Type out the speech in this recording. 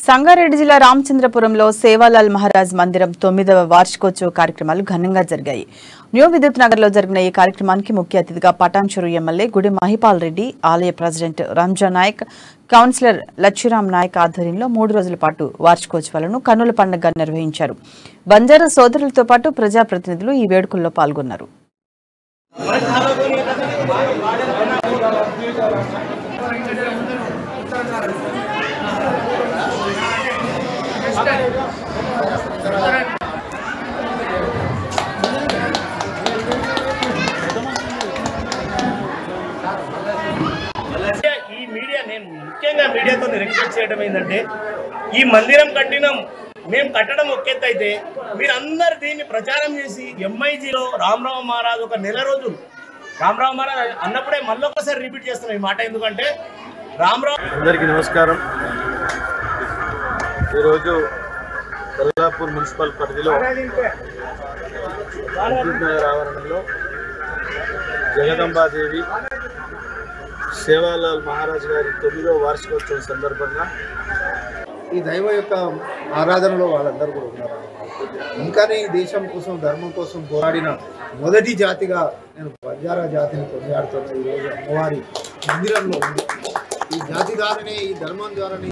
సంగారెడ్డి జిల్లా రామచంద్రపురంలో సేవాలాల్ మహారాజ్ మందిరం 9వ వార్షికోత్సవ కార్యక్రమాలు ఘనంగా జరిగాయి. న్యూ విద్యుత్ నగర్ లో జరిగిన ఈ కార్యక్రమానికి ముఖ్య అతిథిగా పటాన్చెరు ఎమ్మెల్యే గుడి మహిపాల్ రెడ్డి, ఆలయ ప్రెసిడెంట్ రంజా నాయక్, కౌన్సిలర్ లచ్చిరామ్ నాయక్ ఆధ్వర్యంలో 3 రోజుల పాటు వార్షికోత్సవాలను కన్నుల పండుగగా నిర్వహించారు. బంజారా సోదరులతో పాటు ప్రజాప్రతినిధులు ఈ వేడుకల్లో పాల్గొన్నారు. ఈ మీడియా నేను ముఖ్యంగా మీడియాతో రిక్వెస్ట్ చేయడం ఏంటంటే, ఈ మందిరం మేము కట్టడం ఒకెత్త అయితే మీరందరూ దీన్ని ప్రచారం చేసి ఎంఐజీలో రామరావు మహారాజ్ ఒక నెల రోజులు రామరావు మహారాజ్ అన్నప్పుడే మళ్ళీ ఒకసారి రిపీట్ చేస్తున్నాం ఈ మాట. ఎందుకంటే రామరావు అందరికీ నమస్కారం. ఈరోజు కొల్లాపూర్ మున్సిపల్ పరిధిలో విద్యుత్ నగర్ ఆవరణలో జగదంబాదేవి సేవాలాల్ మహారాజ్ గారి 9వ వార్షికోత్సవం సందర్భంగా ఈ దైవ యొక్క ఆరాధనలో వాళ్ళందరూ కూడా ఉన్నారు. ఇంకానే ఈ దేశం కోసం, ధర్మం కోసం పోరాడిన మొదటి జాతిగా నేను బంజారా జాతిని కొనియాడుతున్న ఈరోజు అమ్మవారి మందిరంలో ఉంది. ఈ జాతి ద్వారానే, ఈ ధర్మం ద్వారానే